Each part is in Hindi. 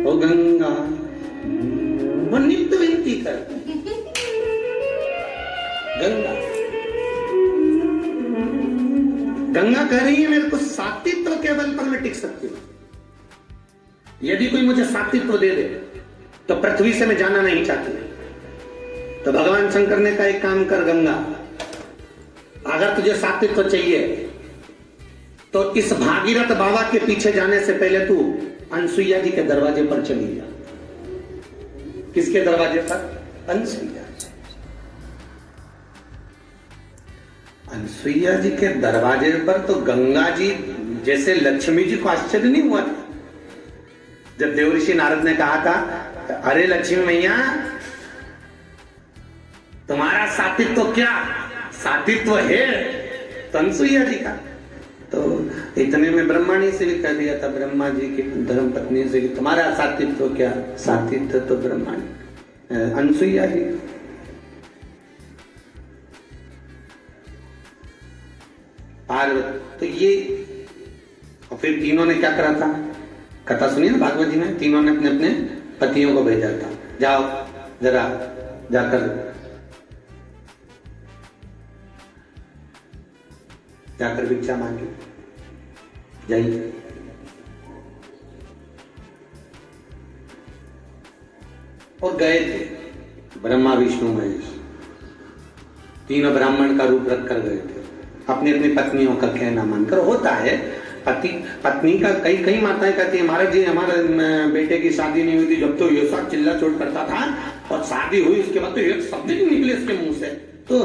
ओ गंगा, वो नित्य विनती कर, गंगा गंगा कह रही है मेरे को सात्वित्व के बल पर मैं टिक सकती हूं। यदि कोई मुझे सात्वित्व दे दे तो पृथ्वी से मैं जाना नहीं चाहती। तो भगवान शंकर ने कहा एक काम कर गंगा, अगर तुझे सात्वित्व चाहिए तो इस भागीरथ बाबा के पीछे जाने से पहले तू अनसुईया जी के दरवाजे पर चली जा। किसके दरवाजे पर? अनसुईया। अनसुईया जी के दरवाजे पर तो गंगा जी जैसे लक्ष्मी जी को आश्चर्य नहीं हुआ था जब देवऋषि नारद ने कहा था, अरे लक्ष्मी मैया तुम्हारा सात्वित्व क्या सात्वित्व है? तो अनसुईया जी का तो इतने में ब्रह्माणी से भी कह दिया था, ब्रह्मा जी की धर्म पत्नी से भी, तुम्हारा सात्वित्व क्या? सात्वित्व तो ब्रह्माणी अनसुईया जी। पार्वती तो ये, और फिर तीनों ने क्या करा था? कथा सुनिए ना भागवत जी में, तीनों ने अपने अपने पतियों को भेजा था, जाओ जरा जाकर भिक्षा मांगी, जाइए। और गए थे ब्रह्मा विष्णु महेश, तीनों ब्राह्मण का रूप रख कर गए थे, अपनी अपनी पत्नियों का कहना मानकर। होता है पत्नी का, कई माताएं कहती है, महाराज जी हमारे बेटे की शादी नहीं हुई थी जब तो ये सब चिल्ला चोट करता था, और शादी हुई उसके बाद तो एक शब्द नहीं निकले इसके मुंह से। तो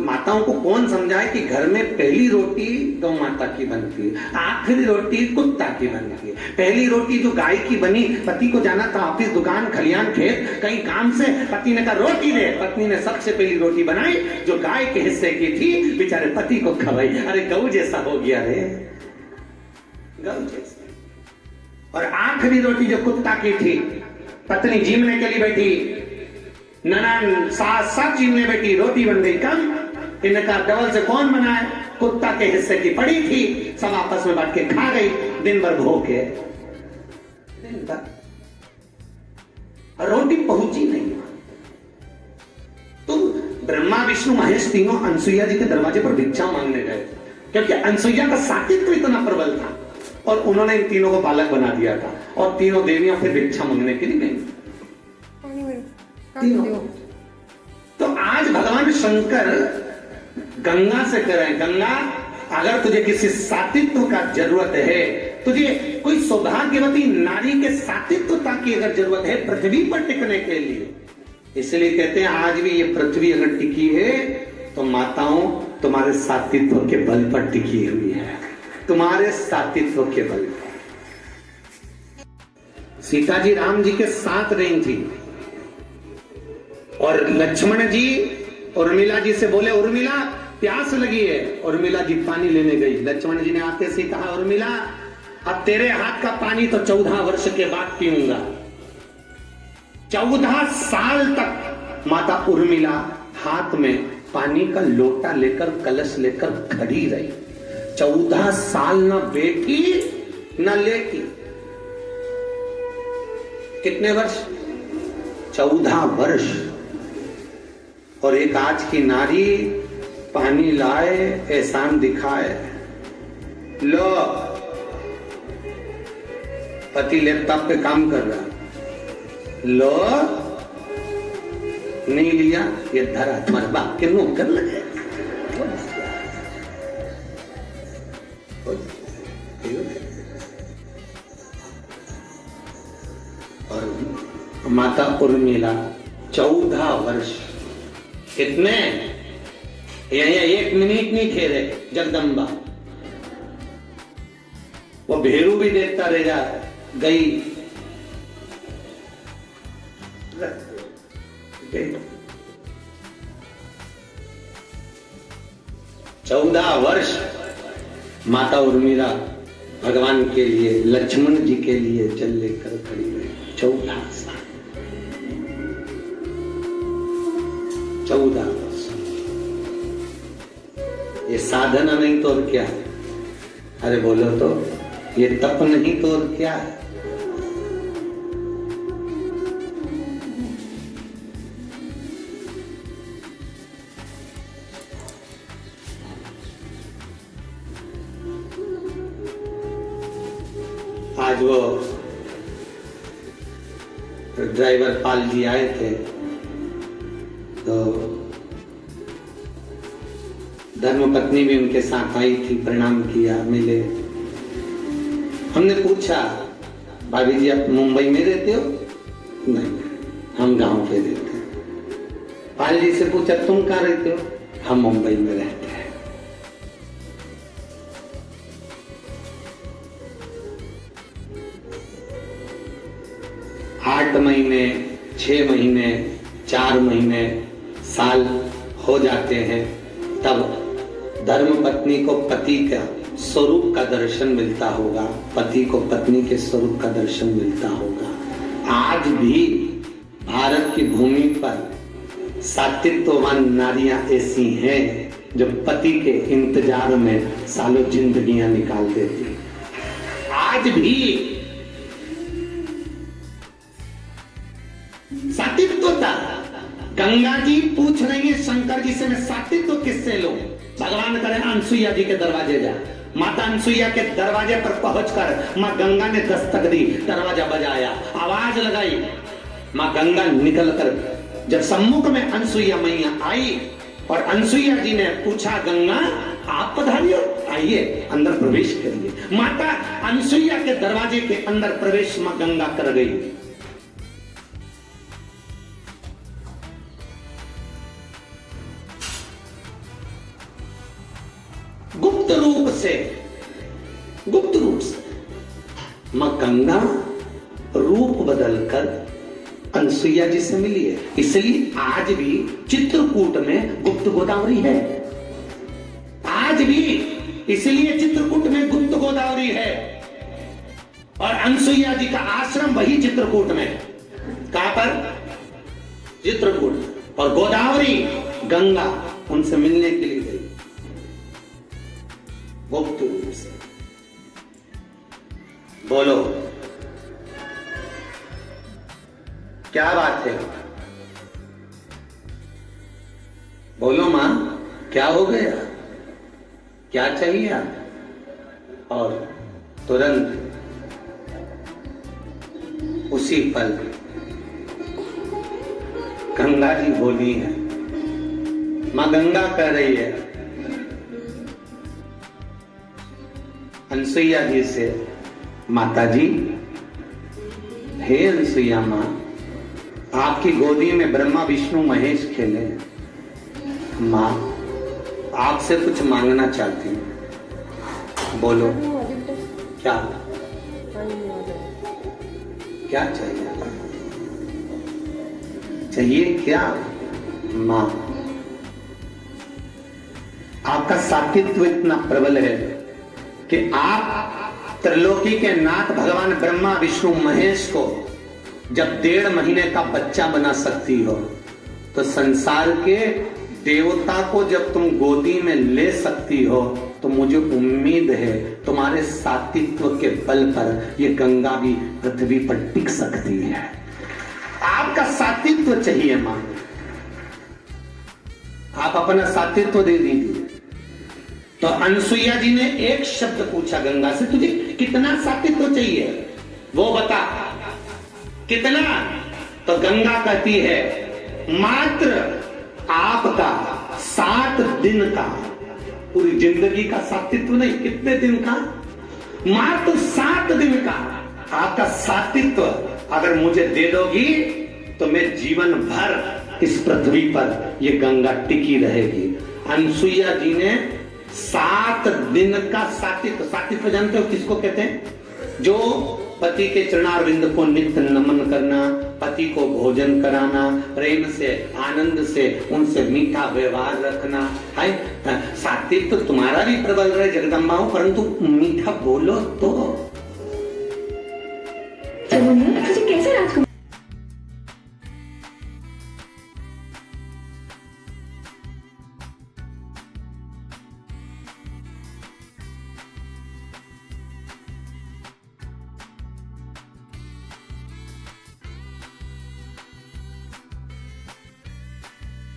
माताओं को कौन समझाए कि घर में पहली रोटी गौ माता की बनती है, आखिरी रोटी कुत्ता की बनती है। पहली रोटी जो गाय की बनी, पति को जाना था ऑफिस, दुकान, खलियान, खेत, कहीं काम से, पति ने कहा रोटी दे, पत्नी ने सबसे पहली रोटी बनाई जो गाय के हिस्से की थी, बेचारे पति को खवाई। अरे गऊ जैसा हो गया रे, गऊ जैसा। और आखिरी रोटी जो कुत्ता की थी, पत्नी जीमने के लिए बैठी, ननान सास सब जीमने बैठी, रोटी बन गई कम, इनका डबल से कौन बनाए? कुत्ता के हिस्से की पड़ी थी, सब आपस में बांट के खा गई, दिन भर भो के, दिन भर रोटी पहुंची नहीं। तो ब्रह्मा विष्णु महेश तीनों अनसुईया जी के दरवाजे पर भिक्षा मांगने गए, क्योंकि अनसुईया का सात्वित्व इतना प्रबल था, और उन्होंने इन तीनों को बालक बना दिया था, और तीनों देवियां फिर भिक्षा मांगने के लिए गई। तो आज भगवान शंकर गंगा से कह रहे हैं, गंगा अगर तुझे किसी सात्वित्व का जरूरत है, तुझे कोई सौभाग्यवती नारी के सात्वित्वता की अगर जरूरत है पृथ्वी पर टिकने के लिए, इसलिए कहते हैं आज भी ये पृथ्वी अगर टिकी है तो माताओं तुम्हारे सात्वित्व के बल पर टिकी हुई है, तुम्हारे सात्वित्व के बल पर। सीता जी राम जी के साथ रही थी, और लक्ष्मण जी उर्मिला जी से बोले, उर्मिला प्यास लगी है। उर्मिला जी पानी लेने गई, लक्ष्मण जी ने आते से कहा, उर्मिला अब तेरे हाथ का पानी तो 14 वर्ष के बाद पीऊंगा। 14 साल तक माता उर्मिला हाथ में पानी का लोटा लेकर, कलश लेकर खड़ी रही। 14 साल न बैठी न लेटी। कितने वर्ष? 14 वर्ष। और एक आज की नारी पानी लाए, एहसान दिखाए, लो पति लैपटॉप पे काम कर रहा, लो नहीं लिया, ये धरा तुम्हारे बाप के मुंह कर लगे। और माता उर्मिला 14 वर्ष, कितने? यही 1 मिनट नहीं ठहरे जगदम्बा, वो भेरू भी देखता रह जा, गई 14 वर्ष माता उर्मिला भगवान के लिए, लक्ष्मण जी के लिए जल लेकर खड़ी रही। 14 साल, 14 वर्ष। ये साधना नहीं तो और क्या है? अरे बोलो तो, ये तप नहीं तो और क्या है? आज वो ड्राइवर पाल जी आए थे तो धर्मपत्नी भी उनके साथ आई थी, प्रणाम किया, मिले। हमने पूछा भाभी जी आप मुंबई में रहते हो? नहीं, हम गांव पे रहते हैं। पाल जी से पूछा तुम कहाँ रहते हो? हम मुंबई में रहते हैं। 8 महीने, 6 महीने, 4 महीने, साल हो जाते हैं, तब धर्मपत्नी को पति का स्वरूप का दर्शन मिलता होगा, पति को पत्नी के स्वरूप का दर्शन मिलता होगा। आज भी भारत की भूमि पर सात्वित्ववान नारियां ऐसी हैं जो पति के इंतजार में सालों जिंदगियां निकाल देती। आज भी सात्वित्वता। गंगा जी पूछ रही है शंकर जी से मैं सात्वित्व किससे लूं? भगवान करे अनसुईया जी के दरवाजे जा। माता अनसुईया के दरवाजे पर पहुंचकर मां गंगा ने दस्तक दी, दरवाजा बजाया, आवाज लगाई। मां गंगा निकलकर जब सम्मुख में अनसुईया मैया आई और अनसुईया जी ने पूछा गंगा आप पधारियो, आइए अंदर प्रवेश करिए। माता अनसुईया के दरवाजे के अंदर प्रवेश मां गंगा कर गई। गुप्त रूप से मां गंगा रूप बदलकर अनसुईया जी से मिली है। इसलिए आज भी चित्रकूट में गुप्त गोदावरी है। आज भी इसलिए चित्रकूट में गुप्त गोदावरी है और अनसुईया जी का आश्रम वही चित्रकूट में। कहां पर? चित्रकूट। और गोदावरी गंगा उनसे मिलने के लिए गई गुप्त रूप से। बोलो क्या बात है? बोलो मां क्या हो गया? क्या चाहिए आप? और तुरंत उसी पल गंगा जी बोली है। मां गंगा कह रही है अनसुईया जी से, माता जी, हे अनसुईया मां, आपकी गोदी में ब्रह्मा विष्णु महेश खेले। मां आपसे कुछ मांगना चाहती हूं, बोलो क्या क्या चाहिए? चाहिए क्या? मां आपका सात्वित्व इतना प्रबल है कि आप त्रिलोकी के नाथ भगवान ब्रह्मा विष्णु महेश को जब 1.5 महीने का बच्चा बना सकती हो, तो संसार के देवता को जब तुम गोदी में ले सकती हो, तो मुझे उम्मीद है तुम्हारे सात्वित्व के बल पर ये गंगा भी पृथ्वी पर टिक सकती है। आपका सात्वित्व चाहिए मां, आप अपना सात्वित्व दे दीजिए। तो अनसुईया जी ने एक शब्द पूछा गंगा से, तुझे कितना सात्वित्व चाहिए वो बता, कितना? तो गंगा कहती है मात्र आपका 7 दिन का, पूरी जिंदगी का सात्वित्व नहीं, कितने दिन का? मात्र 7 दिन का आपका सात्वित्व अगर मुझे दे दोगी तो मैं जीवन भर इस पृथ्वी पर ये गंगा टिकी रहेगी। अनसुईया जी ने 7 दिन का सात्वित्व। सात्वित्व जानते हो किसको कहते हैं? जो पति के चरणारविंद को नित्य नमन करना, पति को भोजन कराना, प्रेम से आनंद से उनसे मीठा व्यवहार रखना है। सात्वित्व तो तुम्हारा भी प्रबल रहे जगदम्बा हो, परंतु मीठा बोलो तो। तुझे कैसे राजकुमार